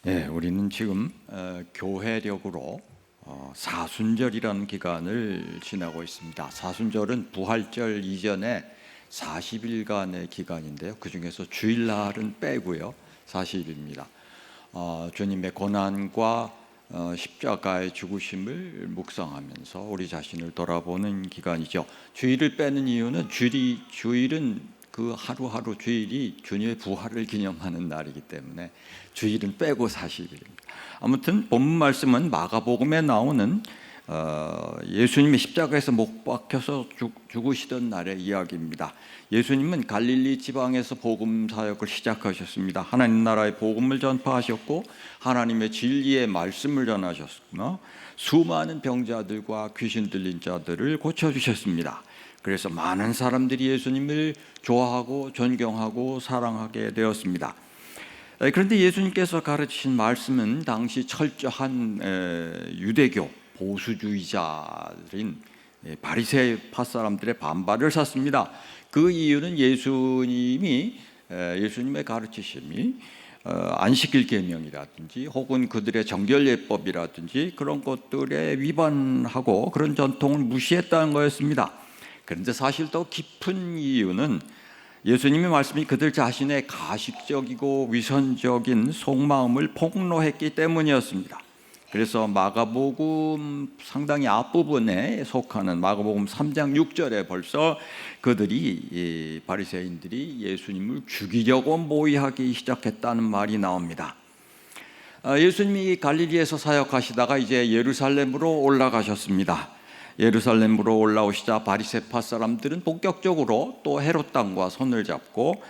우리는 지금 교회력으로 사순절이라는 기간을 지나고 있습니다. 사순절은 부활절 이전에 40일간의 기간인데요. 그 중에서 주일날은 빼고요. 40일입니다. 주님의 고난과 십자가의 죽으심을 묵상하면서 우리 자신을 돌아보는 기간이죠. 주일을 빼는 이유는 주일은 그 하루하루 주일이 주님의 부활을 기념하는 날이기 때문에 주일은 빼고 40일입니다. 아무튼 본문 말씀은 마가복음에 나오는 예수님이 십자가에서 못 박혀서 죽으시던 날의 이야기입니다. 예수님은 갈릴리 지방에서 복음 사역을 시작하셨습니다. 하나님 나라의 복음을 전파하셨고 하나님의 진리의 말씀을 전하셨으며 수많은 병자들과 귀신 들린 자들을 고쳐주셨습니다. 그래서 많은 사람들이 예수님을 좋아하고 존경하고 사랑하게 되었습니다. 그런데 예수님께서 가르치신 말씀은 당시 철저한 유대교 보수주의자인 바리새파 사람들의 반발을 샀습니다. 그 이유는 예수님의 가르치심이 안식일 계명이라든지 혹은 그들의 정결예법이라든지 그런 것들에 위반하고 그런 전통을 무시했다는 거였습니다. 그런데 사실 더 깊은 이유는 예수님의 말씀이 그들 자신의 가식적이고 위선적인 속마음을 폭로했기 때문이었습니다. 그래서 마가복음 상당히 앞부분에 속하는 마가복음 3장 6절에 벌써 바리새인들이 예수님을 죽이려고 모의하기 시작했다는 말이 나옵니다. 예수님이 갈릴리에서 사역하시다가 이제 예루살렘으로 올라가셨습니다. 예루살렘으로 올라오시자 바리새파 사람들은 본격적으로 또 헤롯 당과 손을 잡고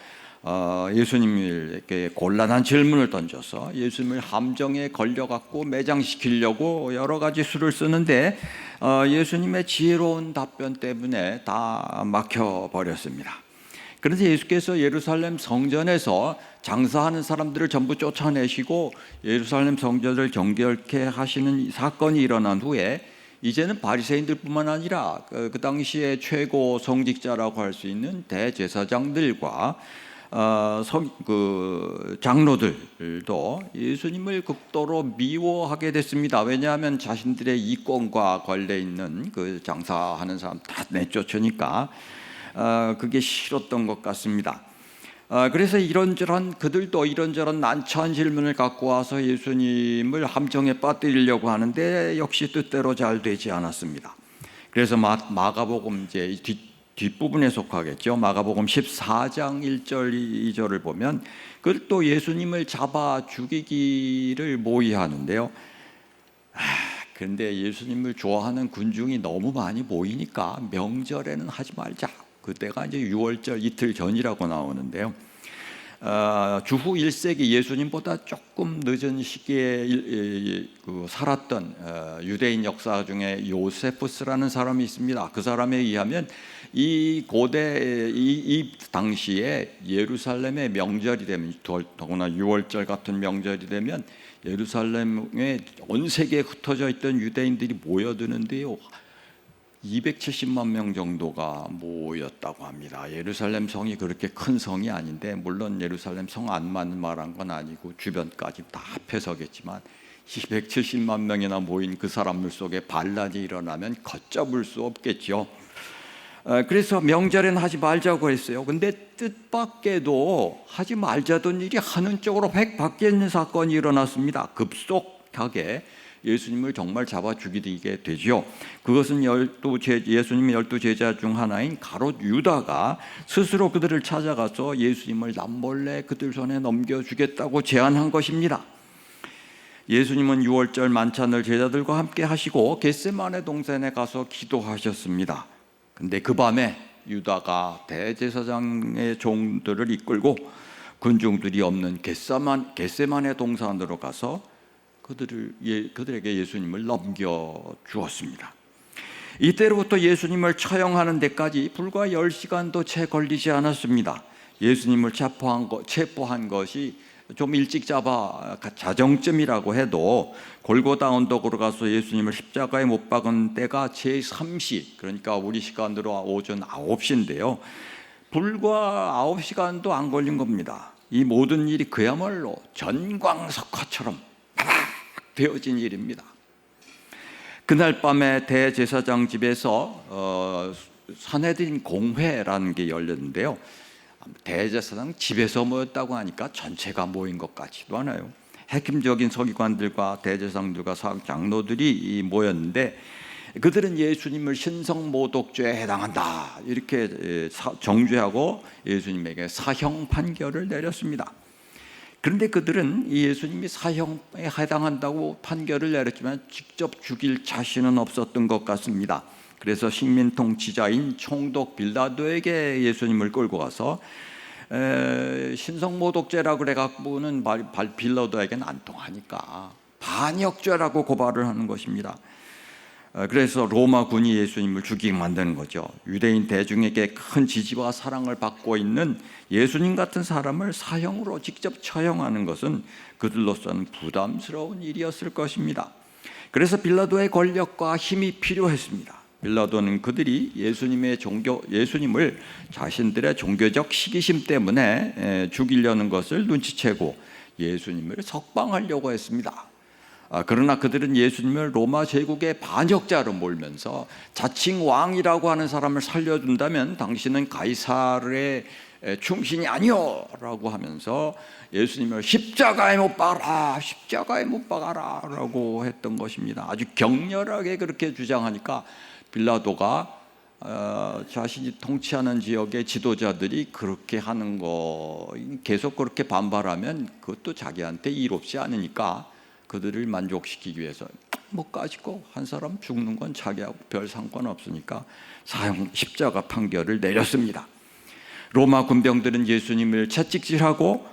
예수님에게 곤란한 질문을 던져서 예수님을 함정에 걸려갖고 매장시키려고 여러 가지 수를 쓰는데 예수님의 지혜로운 답변 때문에 다 막혀버렸습니다. 그래서 예수께서 예루살렘 성전에서 장사하는 사람들을 전부 쫓아내시고 예루살렘 성전을 정결케 하시는 사건이 일어난 후에 이제는 바리새인들뿐만 아니라 그 당시에 최고 성직자라고 할 수 있는 대제사장들과 장로들도 예수님을 극도로 미워하게 됐습니다. 왜냐하면 자신들의 이권과 관련 있는 그 장사하는 사람 다 내쫓으니까 그게 싫었던 것 같습니다. 그래서 그들도 이런저런 난처한 질문을 갖고 와서 예수님을 함정에 빠뜨리려고 하는데 역시 뜻대로 잘 되지 않았습니다. 그래서 마가복음 이제 뒷부분에 속하겠죠. 마가복음 14장 1절 2절을 보면 그걸 또 예수님을 잡아 죽이기를 모의하는데요. 그런데 예수님을 좋아하는 군중이 너무 많이 모이니까 명절에는 하지 말자. 그때가 이제 6월절 이틀 전이라고 나오는데요. 주후 1세기 예수님보다 조금 늦은 시기에 살았던 유대인 역사 중에 요세푸스라는 사람이 있습니다. 그 사람에 의하면 이 당시에 예루살렘의 명절이 되면 더구나 6월절 같은 명절이 되면 예루살렘에 온 세계에 흩어져 있던 유대인들이 모여드는데요. 270만 명 정도가 모였다고 합니다. 예루살렘 성이 그렇게 큰 성이 아닌데 물론 예루살렘 성 안만 말한 건 아니고 주변까지 다 합해서겠지만 270만 명이나 모인 그 사람들 속에 반란이 일어나면 걷잡을 수 없겠죠. 그래서 명절에는 하지 말자고 했어요. 근데 뜻밖에도 하지 말자던 일이 하는 쪽으로 획 바뀌는 사건이 일어났습니다. 급속하게 예수님을 정말 잡아 죽이게 되죠. 그것은 예수님의 12제자 중 하나인 가롯 유다가 스스로 그들을 찾아가서 예수님을 남몰래 그들 손에 넘겨주겠다고 제안한 것입니다. 예수님은 6월절 만찬을 제자들과 함께 하시고 겟세마네 동산에 가서 기도하셨습니다. 근데 그 밤에 유다가 대제사장의 종들을 이끌고 군중들이 없는 겟세마네 동산으로 가서 그들에게 예수님을 넘겨주었습니다. 이때로부터 예수님을 처형하는 데까지 불과 10시간도 채 걸리지 않았습니다. 예수님을 체포한 것이 좀 일찍 자정쯤이라고 해도 골고다 언덕으로 가서 예수님을 십자가에 못 박은 때가 제3시, 그러니까 우리 시간으로 오전 9시인데요. 불과 9시간도 안 걸린 겁니다. 이 모든 일이 그야말로 전광석화처럼 팍 되어진 일입니다. 그날 밤에 대제사장 집에서 산헤드린 공회라는 게 열렸는데요. 대제사장 집에서 모였다고 하니까 전체가 모인 것 같지도 않아요. 핵심적인 서기관들과 대제사장들과 장로들이 모였는데, 그들은 예수님을 신성모독죄에 해당한다 이렇게 정죄하고 예수님에게 사형 판결을 내렸습니다. 그런데 그들은 예수님이 사형에 해당한다고 판결을 내렸지만 직접 죽일 자신은 없었던 것 같습니다. 그래서 식민 통치자인 총독 빌라도에게 예수님을 끌고 가서 신성모독죄라고 그래갖고는 빌라도에게는 안 통하니까 반역죄라고 고발을 하는 것입니다. 그래서 로마군이 예수님을 죽이게 만드는 거죠. 유대인 대중에게 큰 지지와 사랑을 받고 있는 예수님 같은 사람을 사형으로 직접 처형하는 것은 그들로서는 부담스러운 일이었을 것입니다. 그래서 빌라도의 권력과 힘이 필요했습니다. 빌라도는 그들이 예수님을 자신들의 종교적 시기심 때문에 죽이려는 것을 눈치채고 예수님을 석방하려고 했습니다. 그러나 그들은 예수님을 로마 제국의 반역자로 몰면서 자칭 왕이라고 하는 사람을 살려준다면 당신은 가이사르의 충신이 아니오 라고 하면서 예수님을 십자가에 못 박아라, 십자가에 못 박아라 라고 했던 것입니다. 아주 격렬하게 그렇게 주장하니까 빌라도가 자신이 통치하는 지역의 지도자들이 그렇게 하는 거 계속 그렇게 반발하면 그것도 자기한테 이롭지 않으니까 그들을 만족시키기 위해서 가지고 한 사람 죽는 건 자기하고 별 상관없으니까 사형 십자가 판결을 내렸습니다. 로마 군병들은 예수님을 채찍질하고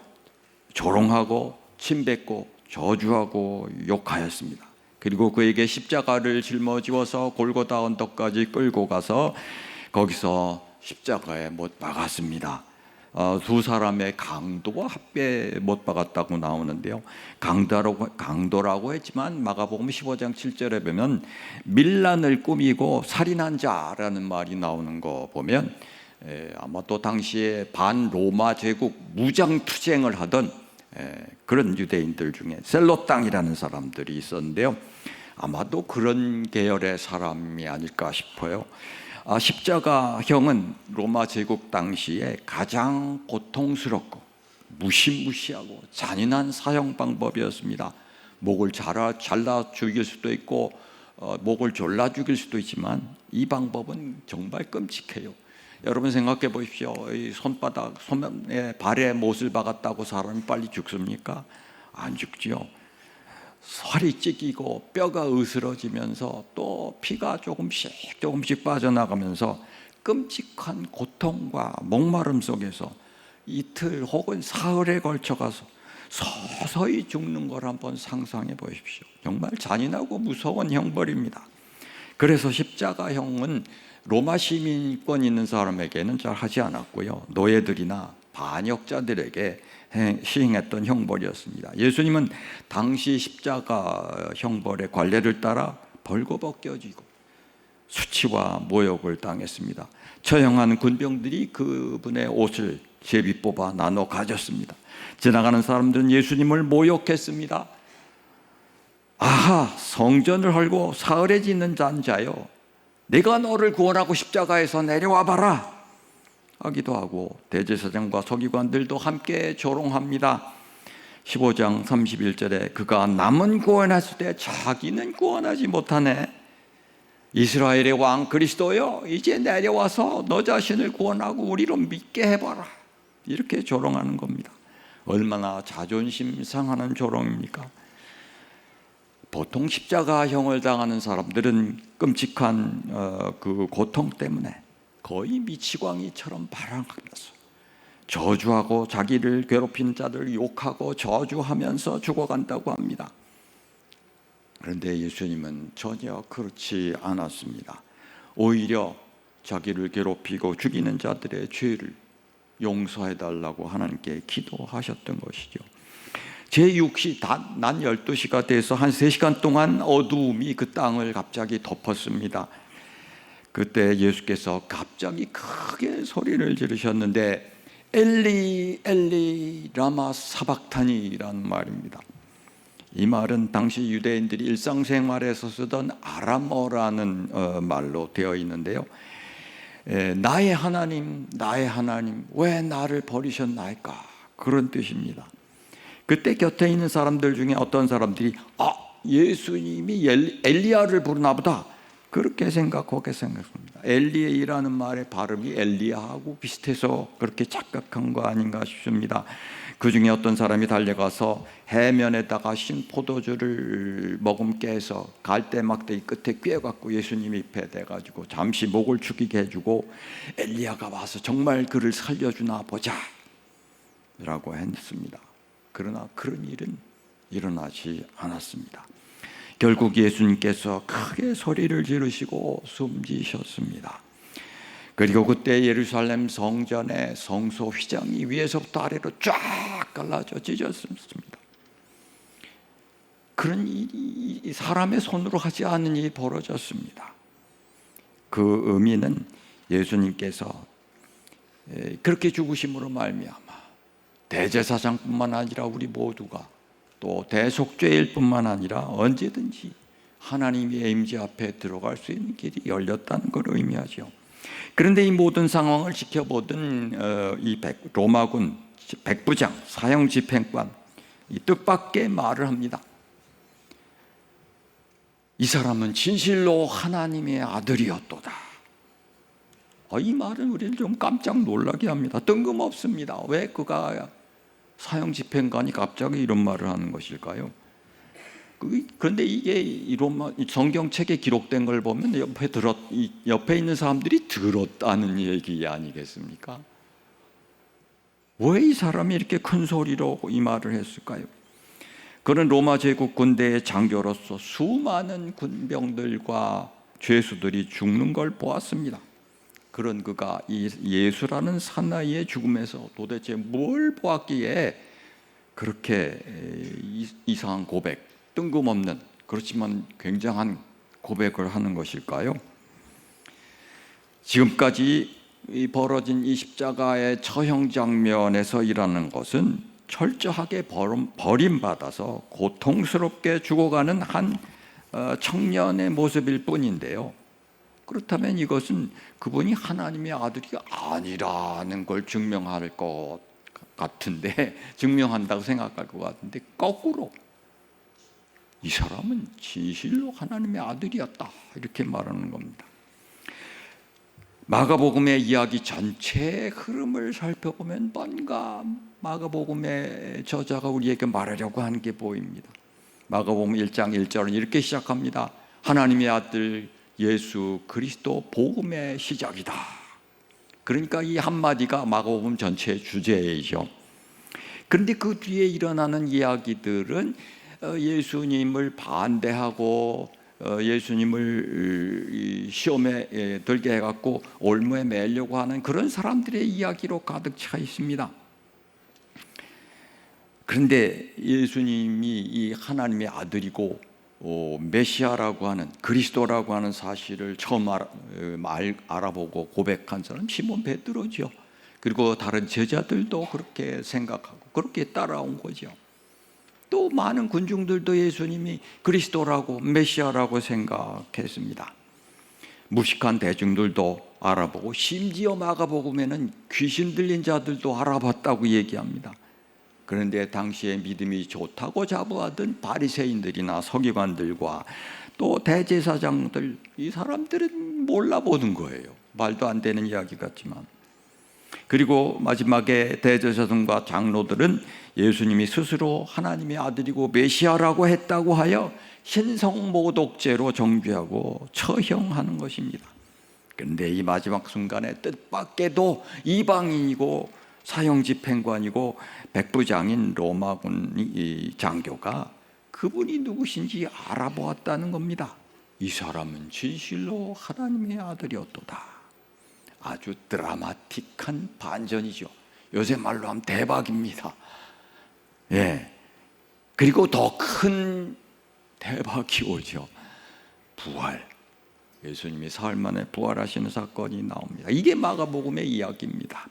조롱하고 침뱉고 저주하고 욕하였습니다. 그리고 그에게 십자가를 짊어지워서 골고다 언덕까지 끌고 가서 거기서 십자가에 못 박았습니다. 두 사람의 강도와 합계 못 박았다고 나오는데요. 강도라고 했지만 마가복음 15장 7절에 보면 밀란을 꾸미고 살인한 자라는 말이 나오는 거 보면 아마 또 당시에 반로마 제국 무장투쟁을 하던 그런 유대인들 중에 셀롯 땅이라는 사람들이 있었는데요. 아마도 그런 계열의 사람이 아닐까 싶어요. 십자가형은 로마 제국 당시에 가장 고통스럽고 무시무시하고 잔인한 사형 방법이었습니다. 목을 잘라 죽일 수도 있고 목을 졸라 죽일 수도 있지만 이 방법은 정말 끔찍해요. 여러분 생각해 보십시오. 이 손에 발에 못을 박았다고 사람이 빨리 죽습니까? 안 죽지요. 살이 찢기고 뼈가 으스러지면서 또 피가 조금씩 빠져나가면서 끔찍한 고통과 목마름 속에서 이틀 혹은 사흘에 걸쳐가서 서서히 죽는 걸 한번 상상해 보십시오. 정말 잔인하고 무서운 형벌입니다. 그래서 십자가형은 로마 시민권 있는 사람에게는 잘 하지 않았고요. 노예들이나 반역자들에게 시행했던 형벌이었습니다. 예수님은 당시 십자가 형벌의 관례를 따라 벌거벗겨지고 수치와 모욕을 당했습니다. 처형한 군병들이 그분의 옷을 제비 뽑아 나눠 가졌습니다. 지나가는 사람들은 예수님을 모욕했습니다. 아하, 성전을 헐고 사흘에 짓는 자여, 내가 너를 구원하고 십자가에서 내려와 봐라 하기도 하고 대제사장과 서기관들도 함께 조롱합니다. 15장 31절에 그가 남은 구원했을 때 자기는 구원하지 못하네. 이스라엘의 왕 그리스도여, 이제 내려와서 너 자신을 구원하고 우리로 믿게 해봐라, 이렇게 조롱하는 겁니다. 얼마나 자존심 상하는 조롱입니까? 보통 십자가형을 당하는 사람들은 끔찍한 그 고통 때문에 거의 미치광이처럼 발악하면서 저주하고 자기를 괴롭힌 자들을 욕하고 저주하면서 죽어간다고 합니다. 그런데 예수님은 전혀 그렇지 않았습니다. 오히려 자기를 괴롭히고 죽이는 자들의 죄를 용서해달라고 하나님께 기도하셨던 것이죠. 제6시 낮 12시가 돼서 한 3시간 동안 어두움이 그 땅을 갑자기 덮었습니다. 그때 예수께서 갑자기 크게 소리를 지르셨는데 엘리 엘리 라마 사박타니라는 말입니다. 이 말은 당시 유대인들이 일상생활에서 쓰던 아람어라는 말로 되어 있는데요. 나의 하나님, 나의 하나님, 왜 나를 버리셨나이까? 그런 뜻입니다. 그때 곁에 있는 사람들 중에 어떤 사람들이 예수님이 엘리야를 부르나 보다, 그렇게 생각했습니다. 엘리야라는 말의 발음이 엘리야하고 비슷해서 그렇게 착각한 거 아닌가 싶습니다. 그 중에 어떤 사람이 달려가서 해면에다가 신 포도주를 머금게 해서 갈대막대기 끝에 꿰갖고 예수님 잎에 대가지고 잠시 목을 축이게 해주고, 엘리야가 와서 정말 그를 살려주나 보자 라고 했습니다. 그러나 그런 일은 일어나지 않았습니다. 결국 예수님께서 크게 소리를 지르시고 숨지셨습니다. 그리고 그때 예루살렘 성전의 성소 휘장이 위에서부터 아래로 쫙 갈라져 찢어졌습니다. 그런 일이 사람의 손으로 하지 않은 일이 벌어졌습니다. 그 의미는 예수님께서 그렇게 죽으심으로 말미암아 대제사장뿐만 아니라 우리 모두가, 또 대속죄일 뿐만 아니라 언제든지 하나님의 임재 앞에 들어갈 수 있는 길이 열렸다는 걸 의미하죠. 그런데 이 모든 상황을 지켜보던 이 로마군 백부장, 사형집행관, 이 뜻밖의 말을 합니다. 이 사람은 진실로 하나님의 아들이었도다. 이 말은 우리를 좀 깜짝 놀라게 합니다. 뜬금없습니다. 왜 그가 사형집행관이 갑자기 이런 말을 하는 것일까요? 그런데 이게 성경책에 기록된 걸 보면 옆에 있는 사람들이 들었다는 얘기 아니겠습니까? 왜 이 사람이 이렇게 큰 소리로 이 말을 했을까요? 그는 로마 제국 군대의 장교로서 수많은 군병들과 죄수들이 죽는 걸 보았습니다. 그런 그가 이 예수라는 사나이의 죽음에서 도대체 뭘 보았기에 그렇게 이상한 고백, 뜬금없는 그렇지만 굉장한 고백을 하는 것일까요? 지금까지 벌어진 이 십자가의 처형 장면에서 일하는 것은 철저하게 버림받아서 고통스럽게 죽어가는 한 청년의 모습일 뿐인데요. 그렇다면 이것은 그분이 하나님의 아들이 아니라는 걸 증명할 것 같은데, 증명한다고 생각할 것 같은데, 거꾸로 이 사람은 진실로 하나님의 아들이었다 이렇게 말하는 겁니다. 마가복음의 이야기 전체의 흐름을 살펴보면 뭔가 마가복음의 저자가 우리에게 말하려고 하는 게 보입니다. 마가복음 1장 1절은 이렇게 시작합니다. 하나님의 아들 예수 그리스도 복음의 시작이다. 그러니까 이 한마디가 마가복음 전체의 주제이죠. 그런데 그 뒤에 일어나는 이야기들은 예수님을 반대하고 예수님을 시험에 들게 해갖고 올무에 매려고 하는 그런 사람들의 이야기로 가득 차 있습니다. 그런데 예수님이 이 하나님의 아들이고 메시아라고 하는, 그리스도라고 하는 사실을 처음 알아보고 고백한 사람 시몬 베드로죠. 그리고 다른 제자들도 그렇게 생각하고 그렇게 따라온 거죠. 또 많은 군중들도 예수님이 그리스도라고 메시아라고 생각했습니다. 무식한 대중들도 알아보고, 심지어 마가복음에는 귀신 들린 자들도 알아봤다고 얘기합니다. 그런데 당시에 믿음이 좋다고 자부하던 바리새인들이나 서기관들과 또 대제사장들, 이 사람들은 몰라보는 거예요. 말도 안 되는 이야기 같지만. 그리고 마지막에 대제사장과 장로들은 예수님이 스스로 하나님의 아들이고 메시아라고 했다고 하여 신성모독죄로 정죄하고 처형하는 것입니다. 그런데 이 마지막 순간에 뜻밖에도 이방인이고 사형집행관이고 백부장인 로마군 장교가 그분이 누구신지 알아보았다는 겁니다. 이 사람은 진실로 하나님의 아들이었도다. 아주 드라마틱한 반전이죠. 요새 말로 하면 대박입니다. 예. 그리고 더 큰 대박이 오죠. 부활. 예수님이 사흘 만에 부활하시는 사건이 나옵니다. 이게 마가복음의 이야기입니다.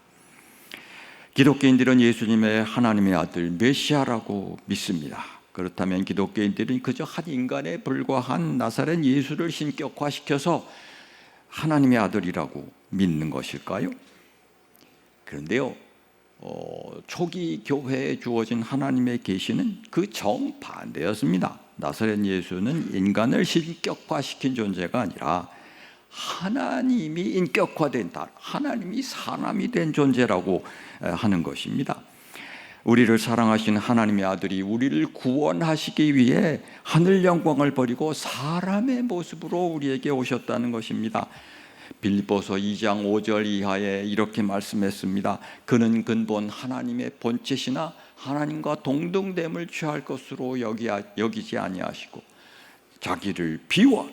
기독교인들은 예수님의 하나님의 아들 메시아라고 믿습니다. 그렇다면 기독교인들은 그저 한 인간에 불과한 나사렛 예수를 신격화시켜서 하나님의 아들이라고 믿는 것일까요? 그런데요, 초기 교회에 주어진 하나님의 계시는 그 정반대였습니다. 나사렛 예수는 인간을 신격화시킨 존재가 아니라 하나님이 인격화된, 하나님이 사람이 된 존재라고 하는 것입니다. 우리를 사랑하신 하나님의 아들이 우리를 구원하시기 위해 하늘 영광을 버리고 사람의 모습으로 우리에게 오셨다는 것입니다. 빌립보서 2장 5절 이하에 이렇게 말씀했습니다. 그는 근본 하나님의 본체시나 하나님과 동등됨을 취할 것으로 여기지 아니하시고 자기를 비워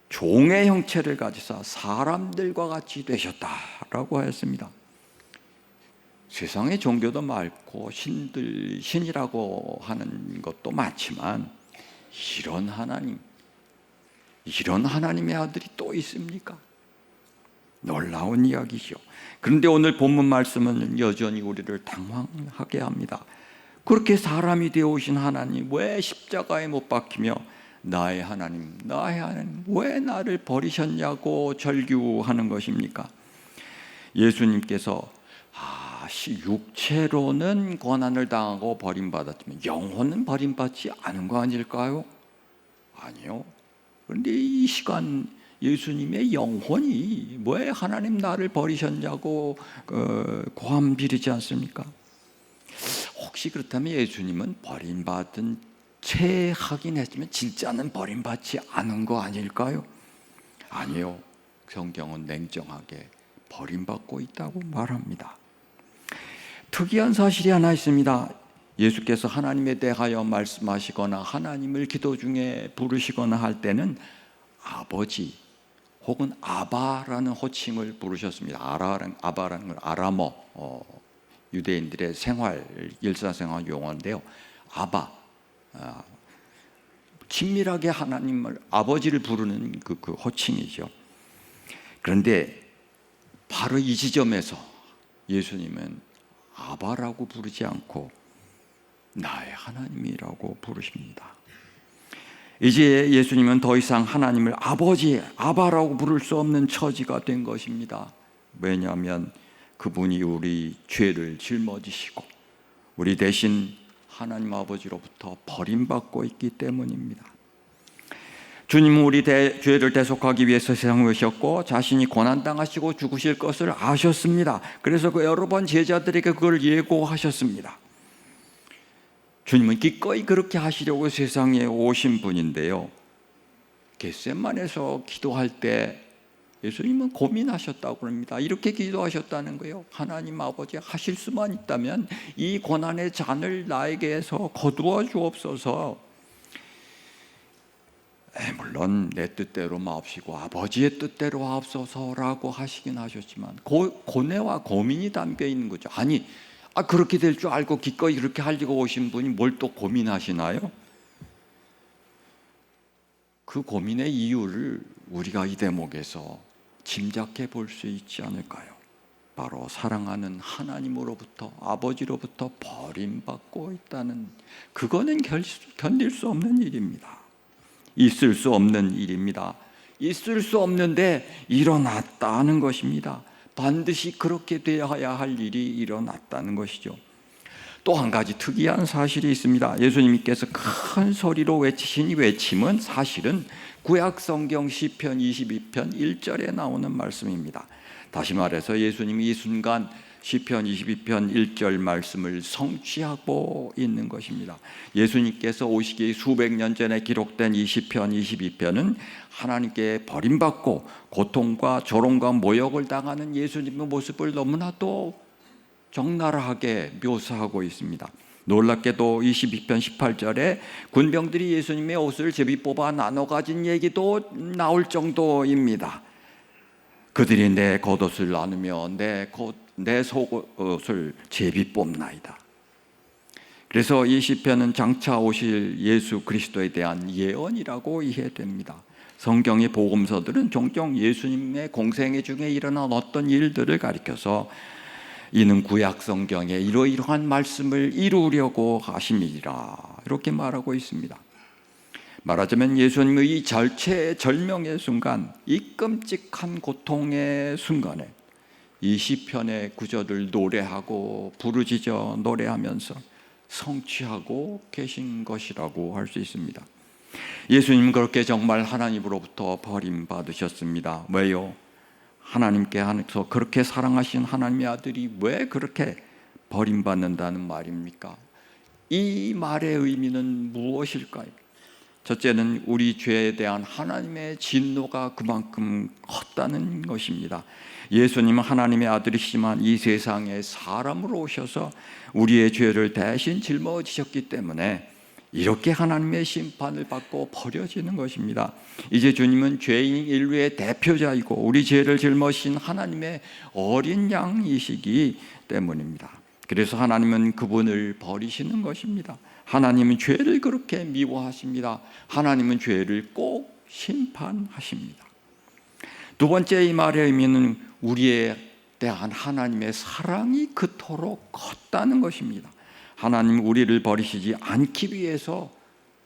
종의 형체를 가지사 사람들과 같이 되셨다라고 하였습니다. 세상의 종교도 많고 신이라고 하는 것도 많지만 이런 하나님의 아들이 또 있습니까? 놀라운 이야기죠. 그런데 오늘 본문 말씀은 여전히 우리를 당황하게 합니다. 그렇게 사람이 되어 오신 하나님, 왜 십자가에 못 박히며 나의 하나님 왜 나를 버리셨냐고 절규하는 것입니까? 예수님께서 육체로는 고난을 당하고 버림받았지만 영혼은 버림받지 않은 거 아닐까요? 아니요. 그런데 이 시간 예수님의 영혼이 왜 하나님 나를 버리셨냐고 고함 지르지 않습니까? 혹시 그렇다면 예수님은 버림받은 채 하긴 했지만 진짜는 버림받지 않은 거 아닐까요? 아니요. 성경은 냉정하게 버림받고 있다고 말합니다. 특이한 사실이 하나 있습니다. 예수께서 하나님에 대하여 말씀하시거나 하나님을 기도 중에 부르시거나 할 때는 아버지 혹은 아바라는 호칭을 부르셨습니다. 아바라는 건 아람어 유대인들의 일사생활 용어인데요. 아바, 친밀하게 하나님을 아버지를 부르는 그 호칭이죠. 그런데 바로 이 지점에서 예수님은 아바라고 부르지 않고 나의 하나님이라고 부르십니다. 이제 예수님은 더 이상 하나님을 아버지, 아바라고 부를 수 없는 처지가 된 것입니다. 왜냐하면 그분이 우리 죄를 짊어지시고 우리 대신 하나님 아버지로부터 버림받고 있기 때문입니다. 주님은 우리 죄를 대속하기 위해서 세상에 오셨고 자신이 고난당하시고 죽으실 것을 아셨습니다. 그래서 여러 번 제자들에게 그걸 예고하셨습니다. 주님은 기꺼이 그렇게 하시려고 세상에 오신 분인데요, 겟세마네에서 기도할 때 예수님은 고민하셨다고 합니다. 이렇게 기도하셨다는 거예요. 하나님 아버지, 하실 수만 있다면 이 고난의 잔을 나에게서 거두어 주옵소서. 물론 내 뜻대로 마옵시고 아버지의 뜻대로 하옵소서라고 하시긴 하셨지만 고뇌와 고민이 담겨 있는 거죠. 아니, 그렇게 될 줄 알고 기꺼이 그렇게 하려고 오신 분이 뭘 또 고민하시나요? 그 고민의 이유를 우리가 이 대목에서 짐작해 볼 수 있지 않을까요? 바로 사랑하는 하나님으로부터, 아버지로부터 버림받고 있다는, 그거는 견딜 수 없는 일입니다. 있을 수 없는 일입니다. 있을 수 없는데 일어났다는 것입니다. 반드시 그렇게 되어야 할 일이 일어났다는 것이죠. 또 한 가지 특이한 사실이 있습니다. 예수님께서 큰 소리로 외치신 이 외침은 사실은 구약 성경 시편 22편 1절에 나오는 말씀입니다. 다시 말해서 예수님이 이 순간 시편 22편 1절 말씀을 성취하고 있는 것입니다. 예수님께서 오시기 수백 년 전에 기록된 이 시편 22편은 하나님께 버림받고 고통과 조롱과 모욕을 당하는 예수님의 모습을 너무나도 적나라하게 묘사하고 있습니다. 놀랍게도 22편 18절에 군병들이 예수님의 옷을 제비 뽑아 나눠 가진 얘기도 나올 정도입니다. 그들이 내 겉옷을 나누며 내 속옷을 제비 뽑나이다. 그래서 이 시편은 장차 오실 예수 그리스도에 대한 예언이라고 이해됩니다. 성경의 복음서들은 종종 예수님의 공생애 중에 일어난 어떤 일들을 가리켜서 이는 구약 성경에 이러이러한 말씀을 이루려고 하심이라 이렇게 말하고 있습니다. 말하자면 예수님의 이 절체절명의 순간, 이 끔찍한 고통의 순간에 이 시편의 구절을 노래하고 부르짖어 노래하면서 성취하고 계신 것이라고 할 수 있습니다. 예수님은 그렇게 정말 하나님으로부터 버림받으셨습니다. 왜요? 하나님께서 그렇게 사랑하신 하나님의 아들이 왜 그렇게 버림받는다는 말입니까? 이 말의 의미는 무엇일까요? 첫째는 우리 죄에 대한 하나님의 진노가 그만큼 컸다는 것입니다. 예수님은 하나님의 아들이시지만 이 세상에 사람으로 오셔서 우리의 죄를 대신 짊어지셨기 때문에 이렇게 하나님의 심판을 받고 버려지는 것입니다. 이제 주님은 죄인 인류의 대표자이고 우리 죄를 짊어지신 하나님의 어린 양이시기 때문입니다. 그래서 하나님은 그분을 버리시는 것입니다. 하나님은 죄를 그렇게 미워하십니다. 하나님은 죄를 꼭 심판하십니다. 두 번째 이 말의 의미는 우리에 대한 하나님의 사랑이 그토록 컸다는 것입니다. 하나님 우리를 버리시지 않기 위해서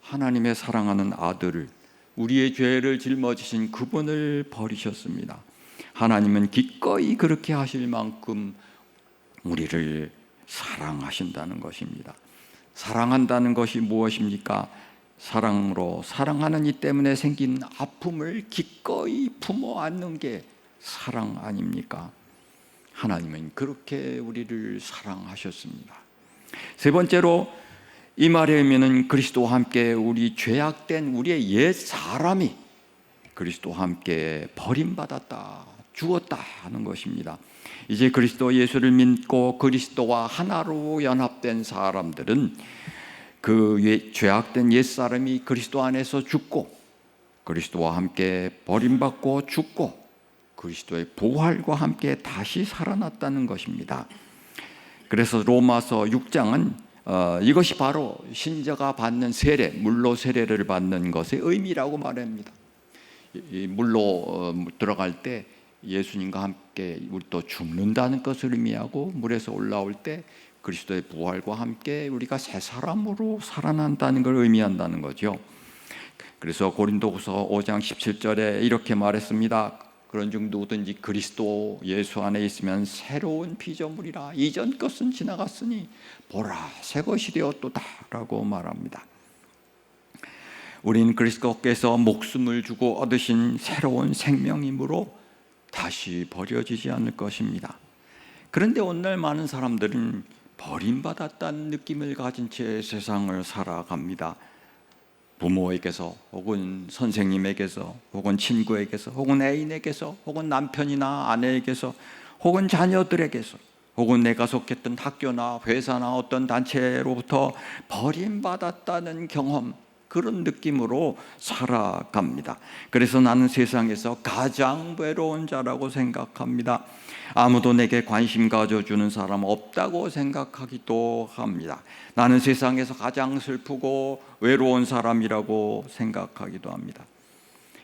하나님의 사랑하는 아들을, 우리의 죄를 짊어지신 그분을 버리셨습니다. 하나님은 기꺼이 그렇게 하실 만큼 우리를 사랑하신다는 것입니다. 사랑한다는 것이 무엇입니까? 사랑으로, 사랑하는 이 때문에 생긴 아픔을 기꺼이 품어 안는 게 사랑 아닙니까? 하나님은 그렇게 우리를 사랑하셨습니다. 세 번째로 이 말의 의미는 그리스도와 함께 우리 죄악된 우리의 옛 사람이 그리스도와 함께 버림받았다, 죽었다 하는 것입니다. 이제 그리스도 예수를 믿고 그리스도와 하나로 연합된 사람들은 그 죄악된 옛사람이 그리스도 안에서 죽고 그리스도와 함께 버림받고 죽고 그리스도의 부활과 함께 다시 살아났다는 것입니다. 그래서 로마서 6장은 이것이 바로 신자가 받는 세례, 물로 세례를 받는 것의 의미라고 말합니다. 물로 들어갈 때 예수님과 함께 우리 또 죽는다는 것을 의미하고, 물에서 올라올 때 그리스도의 부활과 함께 우리가 새 사람으로 살아난다는 걸 의미한다는 거죠. 그래서 고린도후서 5장 17절에 이렇게 말했습니다. 그런즉 누구든지 그리스도 예수 안에 있으면 새로운 피조물이라, 이전 것은 지나갔으니 보라 새 것이 되었도다 라고 말합니다. 우린 그리스도께서 목숨을 주고 얻으신 새로운 생명이므로 다시 버려지지 않을 것입니다. 그런데 오늘날 많은 사람들은 버림받았다는 느낌을 가진 채 세상을 살아갑니다. 부모에게서 혹은 선생님에게서 혹은 친구에게서 혹은 애인에게서 혹은 남편이나 아내에게서 혹은 자녀들에게서 혹은 내가 속했던 학교나 회사나 어떤 단체로부터 버림받았다는 경험, 그런 느낌으로 살아갑니다. 그래서 나는 세상에서 가장 외로운 자라고 생각합니다. 아무도 내게 관심 가져주는 사람 없다고 생각하기도 합니다. 나는 세상에서 가장 슬프고 외로운 사람이라고 생각하기도 합니다.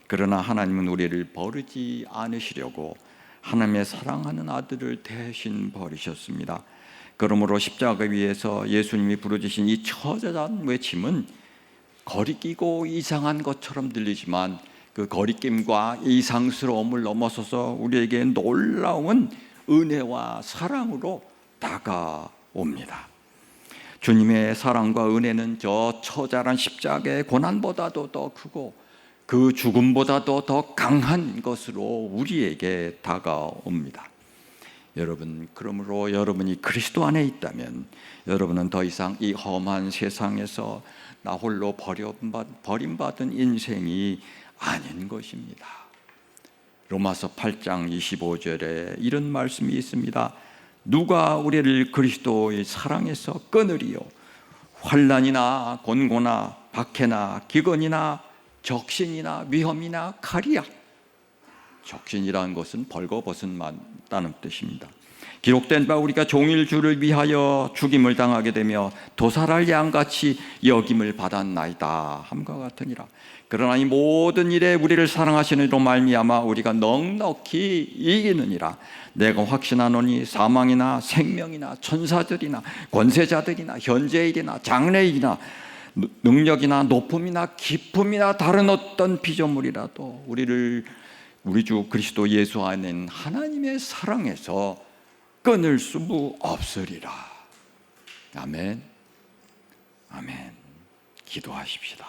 그러나 하나님은 우리를 버리지 않으시려고 하나님의 사랑하는 아들을 대신 버리셨습니다. 그러므로 십자가 위에서 예수님이 부르짖으신 이 처절한 외침은 거리끼고 이상한 것처럼 들리지만 그 거리낌과 이상스러움을 넘어서서 우리에게 놀라운 은혜와 사랑으로 다가옵니다. 주님의 사랑과 은혜는 저 처절한 십자가의 고난보다도 더 크고 그 죽음보다도 더 강한 것으로 우리에게 다가옵니다. 여러분, 그러므로 여러분이 그리스도 안에 있다면 여러분은 더 이상 이 험한 세상에서 나 홀로 버림받은 인생이 아닌 것입니다. 로마서 8장 25절에 이런 말씀이 있습니다. 누가 우리를 그리스도의 사랑에서 끊으리요? 환난이나 곤고나 박해나 기근이나 적신이나 위험이나 칼이야. 적신이라는 것은 벌거벗은 다는 뜻입니다. 기록된 바 우리가 종일 주를 위하여 죽임을 당하게 되며 도살할 양같이 여김을 받았나이다 함과 같으니라. 그러나 이 모든 일에 우리를 사랑하시는 이로 말미암아 우리가 넉넉히 이기느니라. 내가 확신하노니 사망이나 생명이나 천사들이나 권세자들이나 현재일이나 장래일이나 능력이나 높음이나 깊음이나 다른 어떤 피조물이라도 우리를 우리 주 그리스도 예수 안에 있는 하나님의 사랑에서 끊을 수 없으리라. 아멘. 아멘. 기도하십시다.